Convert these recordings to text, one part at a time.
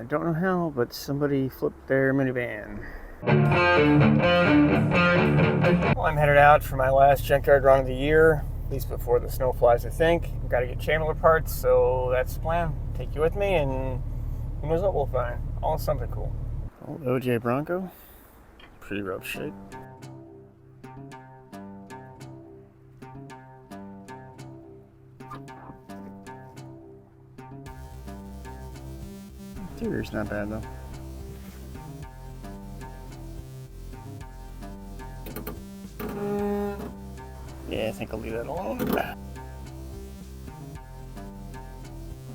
I don't know how, but somebody flipped their minivan. Well, I'm headed out for my last junkyard run of the year, at least before the snow flies, I think. I've got to get Chambler parts, so that's the plan. Take you with me, and who knows what we'll find. All something cool. Old OJ Bronco. Pretty rough shape. Interior's not bad though. Yeah, I think I'll leave that alone.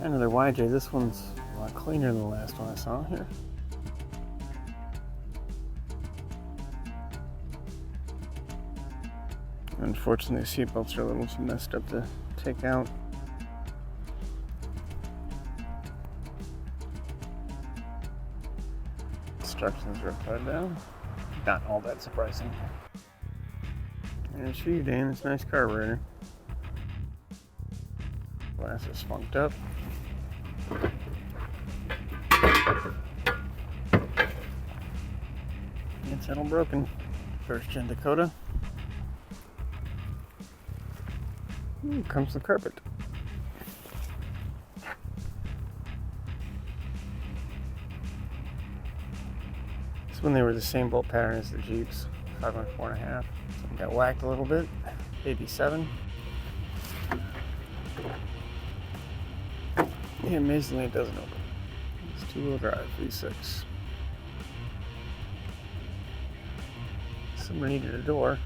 Another YJ. This one's a lot cleaner than the last one I saw here. Unfortunately, the seatbelts are a little too messed up to take out. Instructions are upside down. Not all that surprising. There's you, Dan. It's a nice carburetor. Glass is spunked up. It's all broken. First gen Dakota. Ooh, comes the carpet. This one they were the same bolt pattern as the Jeeps, 5 by 4.5. So got whacked a little bit. 87. Yeah, amazingly it doesn't open. It's 2-wheel drive, V6. Someone needed a door.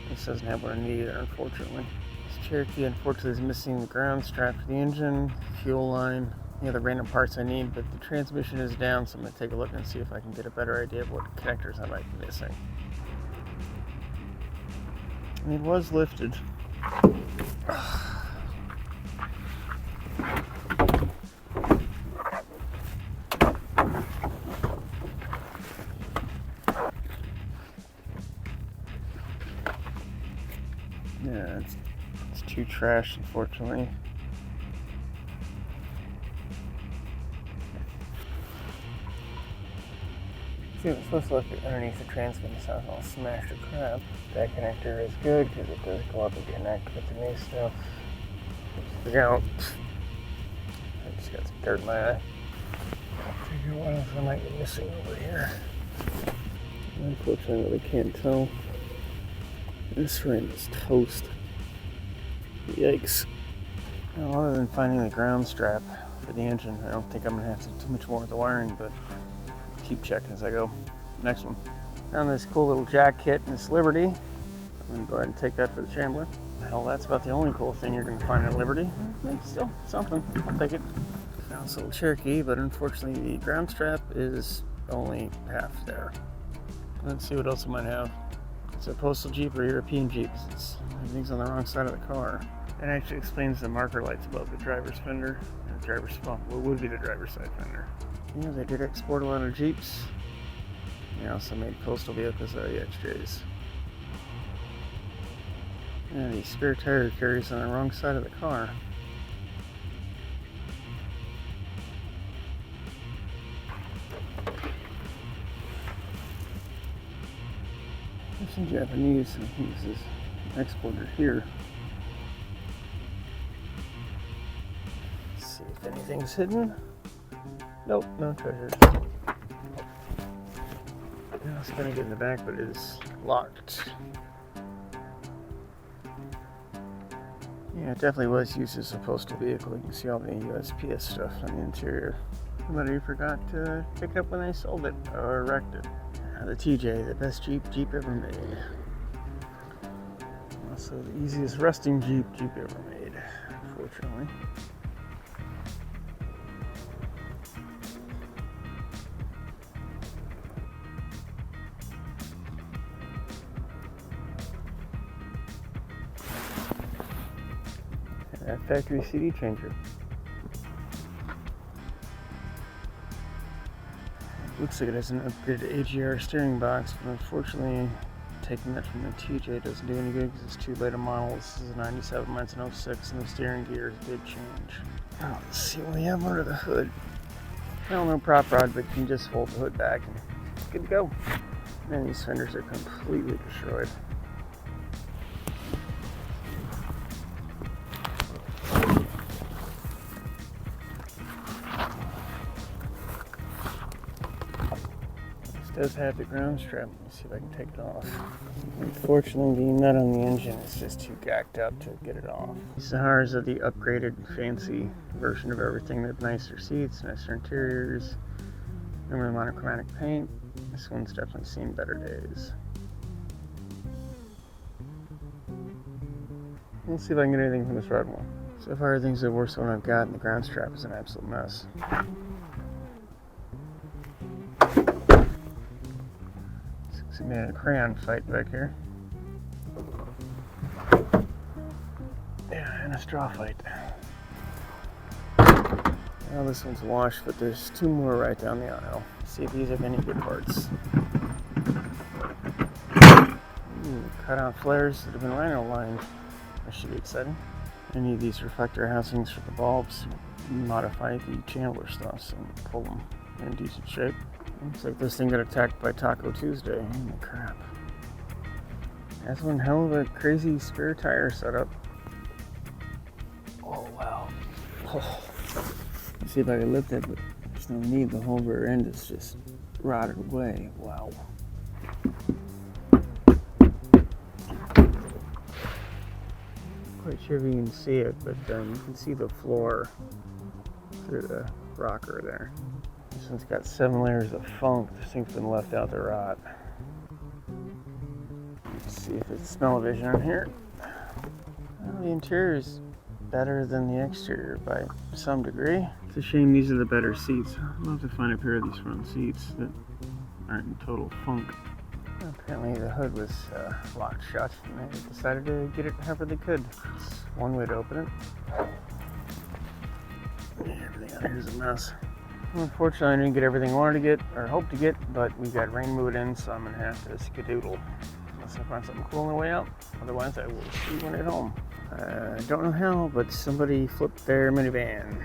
This doesn't have one I need either, unfortunately. This Cherokee, unfortunately, is missing the ground strap for the engine, fuel line, the other random parts I need, but the transmission is down, so I'm going to take a look and see if I can get a better idea of what connectors I might be missing. And it was lifted. Yeah, it's too trashed, unfortunately. See, it's supposed to look underneath the transmitter, so it's all smashed to crap. That connector is good because it does go up and get connected with the new stuff. Look out. I just got some dirt in my eye. I'll figure what else I might be missing over here. Unfortunately, I really can't tell. This frame is toast. Yikes. Well, other than finding the ground strap for the engine, I don't think I'm going to have to do too much more with the wiring, but keep checking as I go. Next one. Found this cool little jack kit in this Liberty. I'm going to go ahead and take that for the Chambler. Hell, that's about the only cool thing you're going to find in Liberty. It's still something. I'll take it. Found this little Cherokee, but unfortunately the ground strap is only half there. Let's see what else I might have. It's a postal Jeep or European Jeep. Everything's on the wrong side of the car. It actually explains the marker lights above the driver's fender. And the driver's, well, what would be the driver's side fender. Yeah, they did export a lot of Jeeps. They also made postal vehicles out of the XJs. Yeah, the spare tire carries on the wrong side of the car. There's some Japanese, I think this is exported here. Let's see if anything's hidden. Nope, no treasures. I was going to get in the back, but it is locked. Yeah, it definitely was used as a postal vehicle. You can see all the USPS stuff on the interior. Somebody forgot to pick it up when they sold it or wrecked it. The TJ, the best Jeep ever made. Also the easiest rusting Jeep ever made, unfortunately. And that factory CD changer. Looks like it has an upgraded AGR steering box, but unfortunately taking that from the TJ doesn't do any good because it's too late a model. This is a 97, mine's an 06, and the steering gear did change. Oh, let's see what we have under the hood. Well, no prop rod, but you can just fold the hood back and it's good to go. And these fenders are completely destroyed. Does have the ground strap. Let me see if I can take it off. Unfortunately, the nut on the engine is just too gacked up to get it off. These Saharas are the upgraded, fancy version of everything. They have nicer seats, nicer interiors. Remember the monochromatic paint? This one's definitely seen better days. Let's see if I can get anything from this red one. So far, everything's the worst one I've got, and the ground strap is an absolute mess. We had a crayon fight back here. Yeah, and a straw fight. Well, this one's washed, but there's two more right down the aisle. Let's see if these have any good parts. Cut out flares that have been rhino lined. That should be exciting. Any of these reflector housings for the bulbs, modify the Chambler stuff and pull them in decent shape. Looks like this thing got attacked by Taco Tuesday. Holy crap. That's one hell of a crazy spare tire setup. Oh, wow. Oh. Let's see if I can lift it, but there's no need. The whole rear end is just rotted away. Wow. Quite sure if you can see it, but you can see the floor through the rocker there. This one's got 7 layers of funk. This thing's been left out to rot. Let's see if it's smell-o-vision on here. Well, the interior is better than the exterior by some degree. It's a shame these are the better seats. I'd love to find a pair of these front seats that aren't in total funk. Apparently the hood was locked shut and they decided to get it however they could. It's one way to open it. Everything out here is a mess. Unfortunately, I didn't get everything I wanted to get, or hoped to get, but we got rain moving in, so I'm going to have to skedoodle. Unless I find something cool on the way out. Otherwise, I will see you when I get home. I don't know how, but somebody flipped their minivan.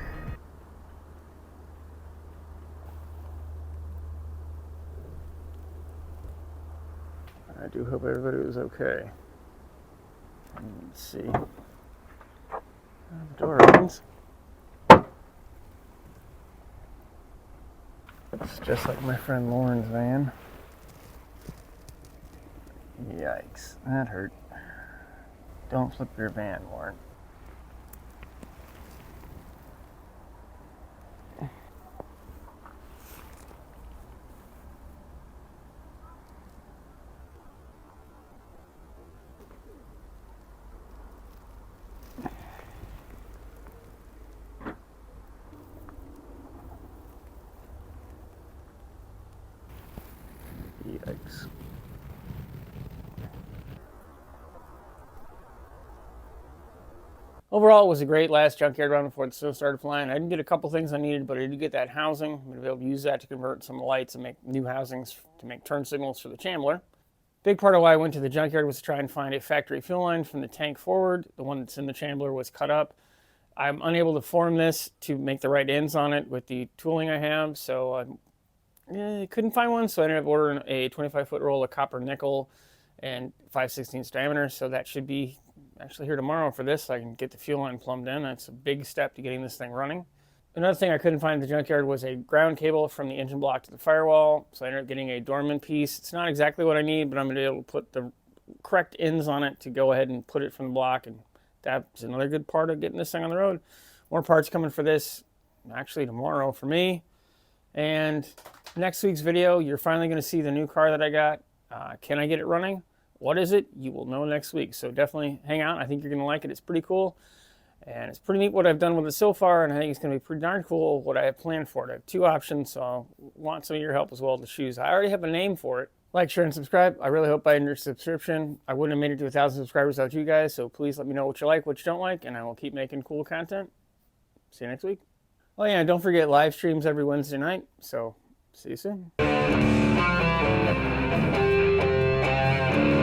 I do hope everybody was okay. Let's see. The door opens. It's just like my friend Lauren's van. Yikes, that hurt. Don't flip your van, Lauren. Yikes. Overall, it was a great last junkyard run before the snow started flying. I didn't get a couple things I needed, but I did get that housing. I'm going to be able to use that to convert some lights and make new housings to make turn signals for the Chambler. Big part of why I went to the junkyard was to try and find a factory fuel line from the tank forward. The one that's in the Chambler was cut up. I'm unable to form this to make the right ends on it with the tooling I have, so I couldn't find one, so I ended up ordering a 25-foot roll of copper nickel and 5/16 diameter, so that should be actually here tomorrow for this, so I can get the fuel line plumbed in. That's a big step to getting this thing running. Another thing I couldn't find at the junkyard was a ground cable from the engine block to the firewall, so I ended up getting a Dorman piece. It's not exactly what I need, but I'm going to be able to put the correct ends on it to go ahead and put it from the block, and that's another good part of getting this thing on the road. More parts coming for this, actually tomorrow for me. And next week's video, you're finally going to see the new car that I got. Can I get it running? What is it? You will know next week. So definitely hang out. I think you're going to like it. It's pretty cool. And it's pretty neat what I've done with it so far. And I think it's going to be pretty darn cool what I have planned for it. I have 2 options, so I want some of your help as well to choose. I already have a name for it. Like, share, and subscribe. I really hope I end your subscription. I wouldn't have made it to 1,000 subscribers without you guys. So please let me know what you like, what you don't like. And I will keep making cool content. See you next week. Oh yeah, don't forget live streams every Wednesday night. So see you soon.